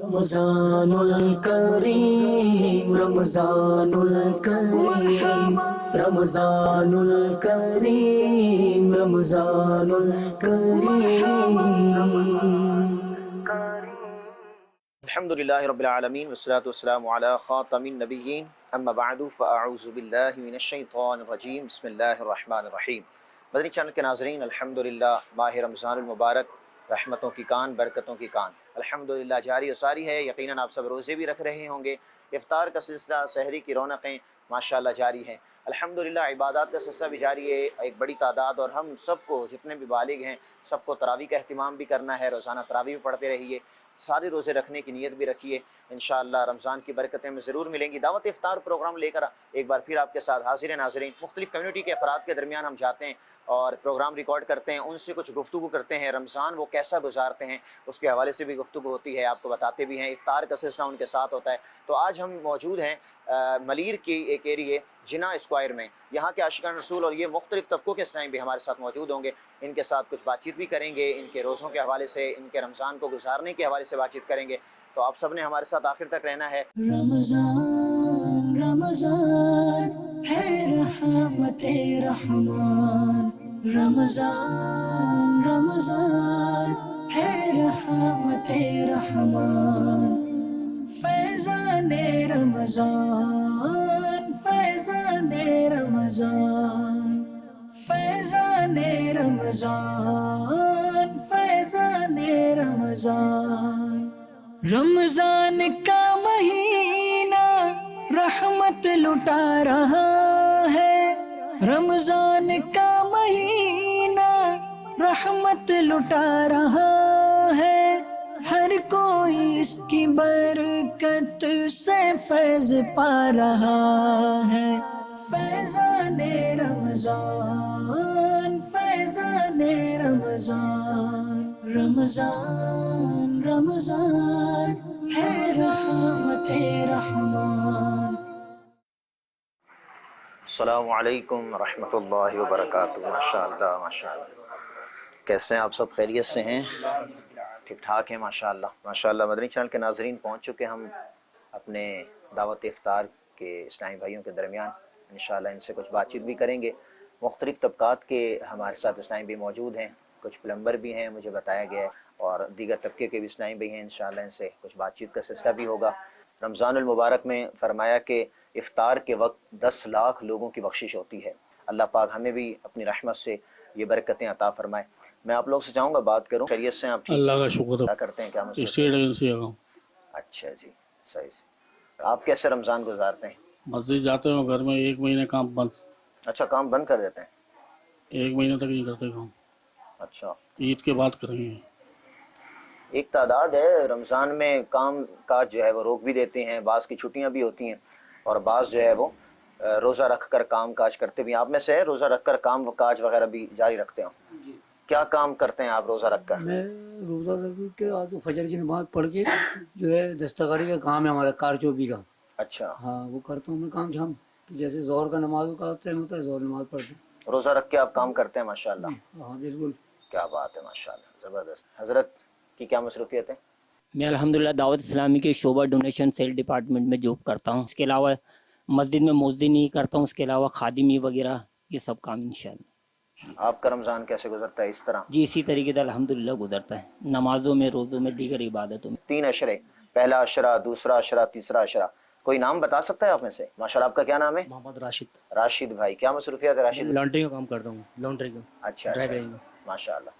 رمضان الکریم رمضان الکریم رمضان الکریم رمضان الکریم. الحمد للہ رب العالمین والصلاة والسلام علی خاتم النبیین اما بعد فاعوذ باللہ من الشیطان الرجیم بسم اللہ الرحمن الرحیم. مدنی چینل کے ناظرین، الحمدللہ ماہ رمضان المبارک رحمتوں کی کان، برکتوں کی کان الحمدللہ جاری و ساری ہے. یقیناً آپ سب روزے بھی رکھ رہے ہوں گے. افطار کا سلسلہ، سحری کی رونقیں ماشاءاللہ جاری ہیں. الحمدللہ عبادات کا سلسلہ بھی جاری ہے. ایک بڑی تعداد اور ہم سب کو، جتنے بھی بالغ ہیں، سب کو تراویح کا اہتمام بھی کرنا ہے. روزانہ تراویح بھی پڑھتے رہیے، سارے روزے رکھنے کی نیت بھی رکھیے. انشاءاللہ رمضان کی برکتیں ہمیں ضرور ملیں گی. دعوت افطار پروگرام لے کر ایک بار پھر آپ کے ساتھ حاضر ہیں ناظرین. مختلف کمیونٹی کے افراد کے درمیان ہم جاتے ہیں اور پروگرام ریکارڈ کرتے ہیں، ان سے کچھ گفتگو کرتے ہیں. رمضان وہ کیسا گزارتے ہیں اس کے حوالے سے بھی گفتگو ہوتی ہے، آپ کو بتاتے بھی ہیں. افطار کا سلسلہ ان کے ساتھ ہوتا ہے. تو آج ہم موجود ہیں ملیر کی ایک ایریے جنا اسکوائر میں. یہاں کے عاشقان رسول اور یہ مختلف طبقوں کے اسلام بھی ہمارے ساتھ موجود ہوں گے. ان کے ساتھ کچھ بات چیت بھی کریں گے، ان کے روزوں کے حوالے سے، ان کے رمضان کو گزارنے کے حوالے سے بات چیت کریں گے. تو آپ سب نے ہمارے ساتھ آخر تک رہنا ہے. رمضان رمضان ہے رحمت رحمان، رمضان رمضان ہے رحمت رحمان. فیضان رمضان فیضان رمضان فیضان رمضان فیضان رمضان. رمضان کا مہینہ رحمت لٹا رہا ہے، رمضان کا مہینہ رحمت لٹا رہا ہے. ہر کوئی اس کی برکت سے فیض پا رہا ہے. فیضان رمضان فیضان رمضان رمضان رمضان ہے رحمت رحمان. السلام علیکم ورحمۃ اللہ وبرکاتہ. ماشاءاللہ ماشاءاللہ. کیسے ہیں آپ سب؟ خیریت سے ہیں؟ ٹھیک ٹھاک ہیں ماشاءاللہ ماشاءاللہ. مدنی چینل کے ناظرین، پہنچ چکے ہم اپنے دعوت افطار کے اسلامی بھائیوں کے درمیان. انشاءاللہ ان سے کچھ بات چیت بھی کریں گے. مختلف طبقات کے ہمارے ساتھ اسلامی بھی موجود ہیں. کچھ پلمبر بھی ہیں مجھے بتایا گیا ہے، اور دیگر طبقے کے بھی اسلامی بھی ہیں. انشاءاللہ ان سے کچھ بات چیت کا سلسلہ بھی ہوگا. رمضان المبارک میں فرمایا کہ افطار کے وقت 10 لاکھ لوگوں کی بخشش ہوتی ہے. اللہ پاک ہمیں بھی اپنی رحمت سے یہ برکتیں عطا فرمائے. میں آپ لوگ سے چاہوں گا بات کروں. خیریت سے ہیں آپ؟ اللہ کا شکر کیا کرتے ہیں؟ کیا ہے. اسٹیٹ ایجنسی آگا. اچھا جی، صحیح سے. آپ کیسے رمضان گزارتے ہیں؟ مسجد جاتے ہوں، گھر میں 1 مہینے کام بند. اچھا، کام بند کر دیتے ہیں؟ 1 مہینے تک نہیں کرتے کام. اچھا، عید کے بعد کریں گے. ایک تعداد ہے رمضان میں کام کاج جو ہے وہ روک بھی دیتے ہیں. بعض کی چھٹیاں بھی ہوتی ہیں، اور بعض جو ہے وہ روزہ رکھ کر کام کاج کرتے بھی. آپ میں سے روزہ رکھ کر کام کاج وغیرہ بھی جاری رکھتے ہوں؟ کیا کام کرتے ہیں آپ روزہ رکھ کر؟ میں روزہ رکھ کے آج فجر کی نماز پڑھ کے جو ہے دستکاری کا کام ہے ہمارا، کارچوبی کا. اچھا، ہاں وہ کرتا ہوں میں کام شام. جیسے ظہر کا نماز کا ٹائم ہوتا ہے، ظہر نماز پڑھتے ہیں. روزہ رکھ کے آپ کام کرتے ہیں؟ ماشاءاللہ، ہاں بالکل. کیا بات ہے، ماشاءاللہ زبردست. حضرت کی کیا مصروفیت ہے؟ میں الحمدللہ دعوت اسلامی کے شعبہ ڈونیشن سیل ڈپارٹمنٹ میں جاب کرتا ہوں. اس کے علاوہ مسجد میں مؤذنی کرتا ہوں. اس کے علاوہ خادمی وغیرہ یہ سب کام انشاءاللہ. آپ کا رمضان کیسے گزرتا ہے؟ اس طرح جی اسی طریقے سے الحمدللہ گزرتا ہے، نمازوں میں، روزوں میں، دیگر عبادتوں میں. 3 اشرے، پہلا اشرہ، دوسرا اشرہ، تیسرا اشرہ. کوئی نام بتا سکتا ہے آپ میں سے؟ ماشاءاللہ. آپ کا کیا نام ہے؟ محمد راشد. راشد بھائی، کیا مصروفیت ہے راشد؟ لانڈری کا کام کرتا ہوں، لانڈری کا. اچھا ڈرائی اچھا کلیننگ اچھا. کا. ماشاءاللہ.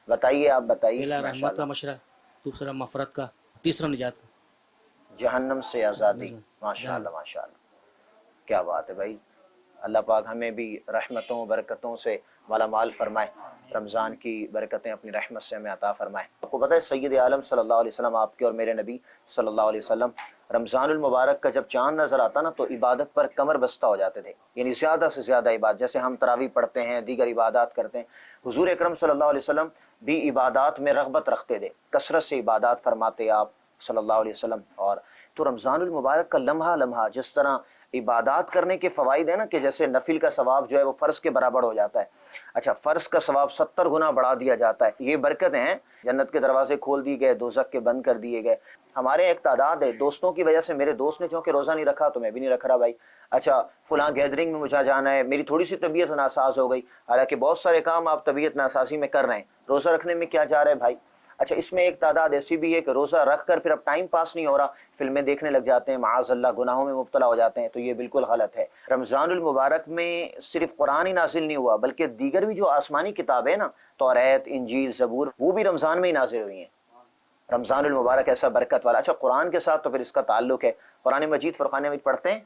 بتائیے، آپ بتائیے. پہلا رحمت کا ماشاءاللہ. مشورہ، دوسرا مفرت کا، تیسرا نجات کا. جہنم سے آزادی. ماشاءاللہ ماشاءاللہ. کیا بات ہے بھائی. اللہ پاک ہمیں بھی رحمتوں برکتوں سے مالا مال فرمائے. رمضان کی برکتیں اپنی رحمت سے ہمیں عطا فرمائے. آپ کو پتہ ہے سید عالم صلی اللہ علیہ وسلم، آپ کے اور میرے نبی صلی اللہ علیہ وسلم، رمضان المبارک کا جب چاند نظر آتا نا تو عبادت پر کمر بستہ ہو جاتے تھے. یعنی زیادہ سے زیادہ عبادت. جیسے ہم تراویح پڑھتے ہیں، دیگر عبادات کرتے ہیں، حضور اکرم صلی اللہ علیہ وسلم بھی عبادات میں رغبت رکھتے تھے. کثرت سے عبادات فرماتے آپ صلی اللہ علیہ وسلم. اور تو رمضان المبارک کا لمحہ لمحہ جس طرح عبادات کرنے کے فوائد ہیں نا کہ جیسے نفل کا ثواب جو ہے وہ فرض کے برابر ہو جاتا ہے، اچھا فرض کا ثواب 70 گنا بڑھا دیا جاتا ہے، یہ برکتیں ہیں، جنت کے دروازے کھول دیے گئے، دوزخ کے بند کر دیے گئے۔ ہمارے ایک تعداد ہے دوستوں کی وجہ سے، میرے دوست نے چونکہ روزہ نہیں رکھا تو میں بھی نہیں رکھ رہا بھائی، اچھا فلاں گیدرنگ میں مجھے جانا ہے، میری تھوڑی سی طبیعت ناساز ہو گئی، حالانکہ بہت سارے کام آپ طبیعت ناسازی میں کر رہے ہیں، روزہ رکھنے میں کیا جا رہا ہے بھائی؟ اچھا اس میں ایک تعداد ایسی بھی ہے کہ روزہ رکھ کر پھر اب ٹائم پاس نہیں ہو رہا، فلمیں دیکھنے لگ جاتے ہیں، معاذ اللہ گناہوں میں مبتلا ہو جاتے ہیں، تو یہ بالکل غلط ہے۔ رمضان المبارک میں صرف قرآن ہی نازل نہیں ہوا بلکہ دیگر بھی جو آسمانی کتابیں نا، توریت، انجیل، زبور، وہ بھی رمضان میں ہی نازل ہوئی ہیں۔ رمضان المبارک ایسا برکت والا، اچھا قرآن کے ساتھ تو پھر اس کا تعلق ہے، قرآن مجید فرقان حمید پڑھتے ہیں؟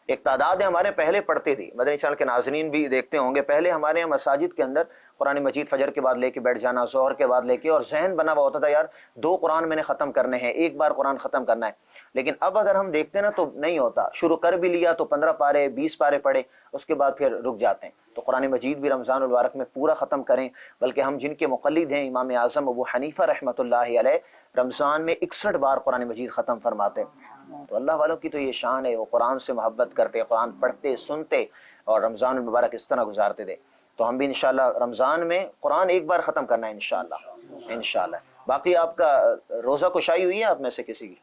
ایک تعداد ہے ہمارے پہلے پڑھتے تھی، مدنی چینل کے ناظرین بھی دیکھتے ہوں گے، پہلے ہمارے یہاں مساجد کے اندر قرآن مجید فجر کے بعد لے کے بیٹھ جانا، ظہر کے بعد لے کے، اور ذہن بنا ہوا ہوتا تھا یار 2 قرآن میں نے ختم کرنے ہیں، ایک بار قرآن ختم کرنا ہے، لیکن اب اگر ہم دیکھتے ہیں نا تو نہیں ہوتا، شروع کر بھی لیا تو 15 پارے 20 پارے پڑھے، اس کے بعد پھر رک جاتے ہیں۔ تو قرآن مجید بھی رمضان المبارک میں پورا ختم کریں، بلکہ ہم جن کے مقلد ہیں امام اعظم ابو حنیفہ رحمۃ اللہ علیہ، رمضان میں 61 بار قرآن مجید ختم فرماتے ہیں۔ تو اللہ والوں کی تو یہ شان ہے، وہ قرآن سے محبت کرتے، قرآن پڑھتے، سنتے، اور رمضان المبارک اس طرح گزارتے تھے۔ تو ہم بھی انشاءاللہ رمضان میں قرآن ایک بار ختم کرنا ہے انشاءاللہ۔ باقی آپ کا روزہ کشائی ہوئی ہے آپ میں سے کسی کی؟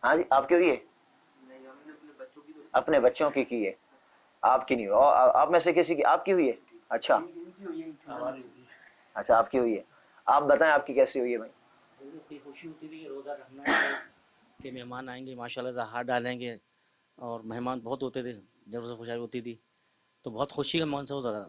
ہاں جی، آپ کی ہوئی ہے؟ اپنے بچوں کی ہے، آپ کی نہیں ہوئی، اور آپ میں سے کسی کی؟ آپ کی ہوئی ہے؟ اچھا آپ کی ہوئی ہے، آپ بتائیں آپ کی کیسی ہوئی ہے بھائی؟ خوشی ہوتی تھی کہ روزہ رکھنا ہے کہ مہمان آئیں گے ماشاء اللہ ہاتھ ڈالیں گے، اور مہمان بہت ہوتے تھے جب روزہ خوشائی ہوتی تھی تو بہت خوشی کا ماحول ہوتا تھا۔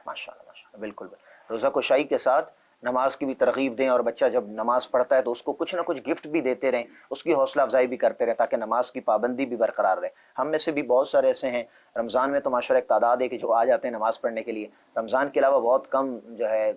ماشاءاللہ بالکل۔ روزہ کشائی کے ساتھ نماز کی بھی ترغیب دیں، اور بچہ جب نماز پڑھتا ہے تو اس کو کچھ نہ کچھ گفٹ بھی دیتے رہیں، اس کی حوصلہ افزائی بھی کرتے رہیں تاکہ نماز کی پابندی بھی برقرار رہے۔ ہم میں سے بھی بہت سارے ایسے ہیں رمضان میں تو ماشاءاللہ ایک تعداد ہے کہ جو آ جاتے ہیں نماز پڑھنے کے لیے، رمضان کے علاوہ بہت کم جو ہے،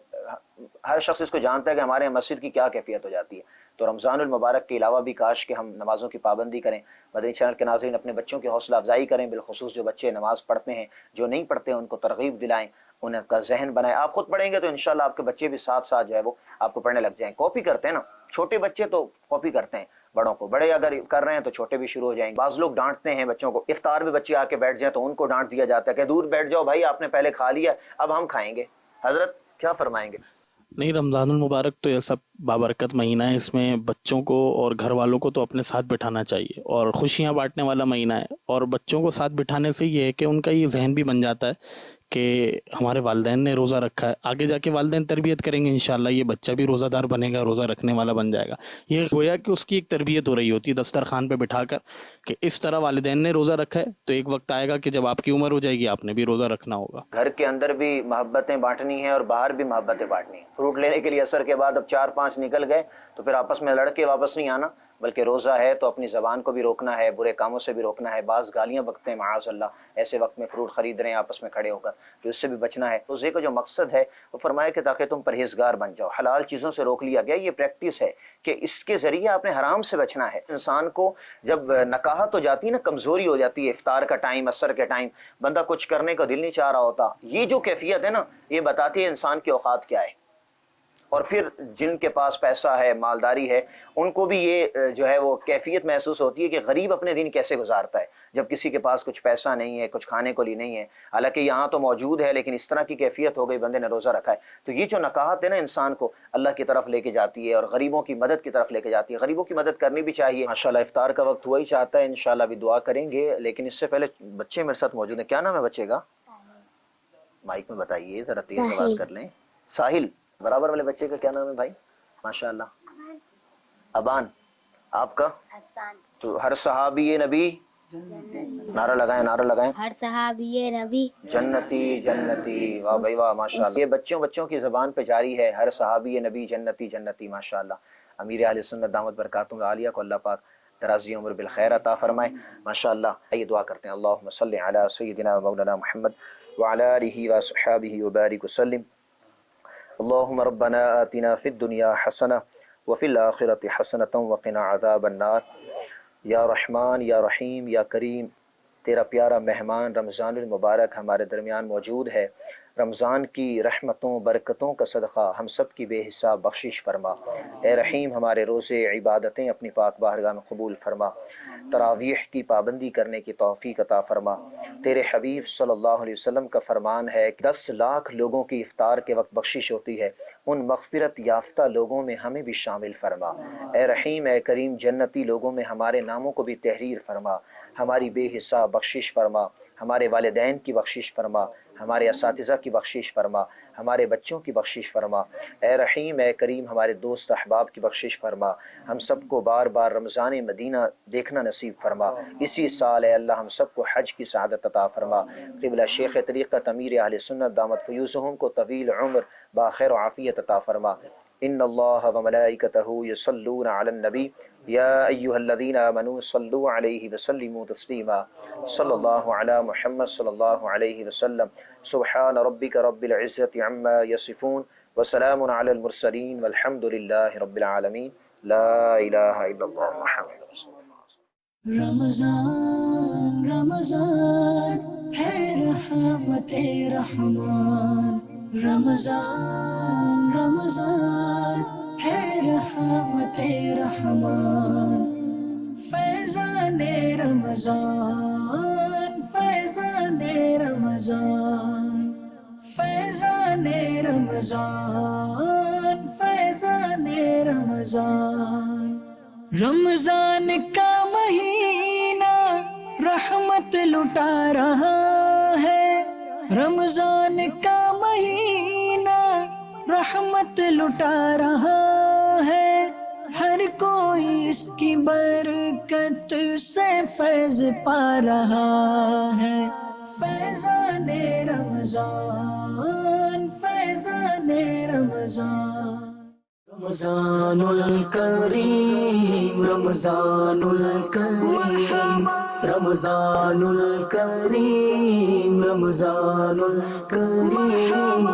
ہر شخص اس کو جانتا ہے کہ ہمارے مسجد کی کیا کیفیت ہو جاتی ہے۔ تو رمضان المبارک کے علاوہ بھی کاش کہ ہم نمازوں کی پابندی کریں۔ مدنی چینل کے ناظرین اپنے بچوں کی حوصلہ افزائی کریں، بالخصوص جو بچے نماز پڑھتے ہیں، جو نہیں پڑھتے ہیں ان کو ترغیب دلائیں، ان کا ذہن بنائیں۔ آپ خود پڑھیں گے تو انشاءاللہ آپ کے بچے بھی ساتھ ساتھ جو ہے وہ آپ کو پڑھنے لگ جائیں۔ کاپی کرتے ہیں نا، چھوٹے بچے تو کاپی کرتے ہیں بڑوں کو، بڑے اگر کر رہے ہیں تو چھوٹے بھی شروع ہو جائیں گے۔ بعض لوگ ڈانٹتے ہیں بچوں کو، افطار میں بچے آ کے بیٹھ جائیں تو ان کو ڈانٹ دیا جاتا ہے کہ دور بیٹھ جاؤ بھائی، آپ نے پہلے کھا لیا، اب ہم کھائیں گے۔ حضرت کیا فرمائیں گے؟ نہیں، رمضان المبارک تو یہ سب بابرکت مہینہ ہے، اس میں بچوں کو اور گھر والوں کو تو اپنے ساتھ بٹھانا چاہیے، اور خوشیاں بانٹنے والا مہینہ ہے، اور بچوں کو ساتھ بٹھانے سے یہ ہے کہ ان کا یہ ذہن بھی بن جاتا ہے کہ ہمارے والدین نے روزہ رکھا ہے، آگے جا کے والدین تربیت کریں گے انشاءاللہ، یہ بچہ بھی روزہ دار بنے گا، روزہ رکھنے والا بن جائے گا۔ یہ گویا کہ اس کی ایک تربیت ہو رہی ہوتی ہے دسترخوان پہ بٹھا کر کہ اس طرح والدین نے روزہ رکھا ہے تو ایک وقت آئے گا کہ جب آپ کی عمر ہو جائے گی آپ نے بھی روزہ رکھنا ہوگا۔ گھر کے اندر بھی محبتیں بانٹنی ہیں اور باہر بھی محبتیں بانٹنی ہیں۔ فروٹ لینے کے لیے عصر کے بعد اب 4-5 نکل گئے تو پھر آپس میں لڑ کے واپس نہیں آنا، بلکہ روزہ ہے تو اپنی زبان کو بھی روکنا ہے، برے کاموں سے بھی روکنا ہے۔ بعض گالیاں بکتے ہیں معاذ اللہ، ایسے وقت میں فروٹ خرید رہے ہیں آپس میں کھڑے ہو کر، تو اس سے بھی بچنا ہے۔ روزے کا جو مقصد ہے وہ فرمایا کہ تاکہ تم پرہیزگار بن جاؤ، حلال چیزوں سے روک لیا گیا۔ یہ پریکٹس ہے کہ اس کے ذریعے آپ نے حرام سے بچنا ہے۔ انسان کو جب نکاہت ہو جاتی ہے نا، کمزوری ہو جاتی ہے، افطار کا ٹائم، عصر کے ٹائم بندہ کچھ کرنے کا دل نہیں چاہ رہا ہوتا، یہ جو کیفیت ہے نا، یہ بتاتی ہے انسان کی اوقات کیا ہے۔ اور پھر جن کے پاس پیسہ ہے، مالداری ہے، ان کو بھی یہ جو ہے وہ کیفیت محسوس ہوتی ہے کہ غریب اپنے دن کیسے گزارتا ہے جب کسی کے پاس کچھ پیسہ نہیں ہے، کچھ کھانے کو لیے نہیں ہے، حالانکہ یہاں تو موجود ہے لیکن اس طرح کی کیفیت ہو گئی، بندے نے روزہ رکھا ہے۔ تو یہ جو نکاہت ہے نا انسان کو اللہ کی طرف لے کے جاتی ہے اور غریبوں کی مدد کی طرف لے کے جاتی ہے۔ غریبوں کی مدد کرنی بھی چاہیے۔ ماشاءاللہ افطار کا وقت ہوا ہی چاہتا ہے، انشاءاللہ بھی دعا کریں گے، لیکن اس سے پہلے بچے میرے ساتھ موجود ہیں۔ کیا نام ہے بچے کا؟ مائک میں بتائیے، ذرا تیز آواز کر لیں۔ ساحل، برابر والے بچے کا کیا نام ہے بھائی؟ ماشاءاللہ ابان، آپ کا؟ تو ہر صحابی نبی، نعرہ لگائیں، ہر صحابی نبی جنتی جنتی، واہ بھائی واہ، ماشاءاللہ۔ یہ بچوں کی زبان پہ جاری ہے، ہر صحابی نبی جنتی جنتی، ماشاءاللہ۔ امیر اہل سنت دامت برکاتہم العالیہ کو اللہ پاک دراز عمر بالخیر عطا فرمائے، ماشاءاللہ۔ آئیے دعا کرتے ہیں، اللہم صلی علی سیدنا مولانا محمد وعلی آلہ وصحبہ وبارک وسلم۔ اللہم ربنا آتنا فی الدنیا حسنہ وفی الآخرۃ حسنۃ وقنا عذاب النار۔ یا رحمان یا رحیم یا کریم، تیرا پیارا مہمان رمضان المبارک ہمارے درمیان موجود ہے، رمضان کی رحمتوں برکتوں کا صدقہ ہم سب کی بے حساب بخشش فرما۔ اے رحیم ہمارے روزے عبادتیں اپنی پاک بارگاہ میں قبول فرما، تراویح کی پابندی کرنے کی توفیق عطا فرما۔ تیرے حبیب صلی اللہ علیہ وسلم کا فرمان ہے کہ 10 لاکھ لوگوں کی افطار کے وقت بخشش ہوتی ہے، ان مغفرت یافتہ لوگوں میں ہمیں بھی شامل فرما۔ اے رحیم اے کریم جنتی لوگوں میں ہمارے ناموں کو بھی تحریر فرما، ہماری بے حساب بخشش فرما، ہمارے والدین کی بخشش فرما، ہمارے اساتذہ کی بخشش فرما، ہمارے بچوں کی بخشش فرما۔ اے رحیم اے کریم ہمارے دوست احباب کی بخشش فرما، ہم سب کو بار بار رمضان مدینہ دیکھنا نصیب فرما۔ اسی سال اے اللہ ہم سب کو حج کی سعادت عطا فرما۔ قبلہ شیخ طریقت امیر اہل سنت دامت فیوزہم کو طویل عمر باخیر و عافیت عطا فرما۔ ان اللہ وملائکتہ یصلون علی النبی یا ایہا الذین آمنوا صلوا علیہ وسلموا تسلیما۔ صلی اللہ علی محمد صلی اللہ علیہ وسلم۔ سبحان ربک رب العزت عما یصفون وسلام علی المرسلین والحمد للہ رب العالمین۔ لا الہ الا اللہ محمد رسول اللہ۔ رمضان رمضان ہے رحمت رحمان، رمضان رمضان ہے رحمت رحمان، فیضان رمضان فیضان رمضان، فیضان رمضان فیضان رمضان، رمضان کا مہینہ رحمت لٹا رہا ہے، رمضان کا مہینہ رحمت لٹا رہا ہے، ہر کوئی اس کی برکت سے فیض پا رہا ہے، فیضان رمضان فیضان رمضان، رمضان الکریم رمضان الکریم رمضان الکریم رمضان الکریم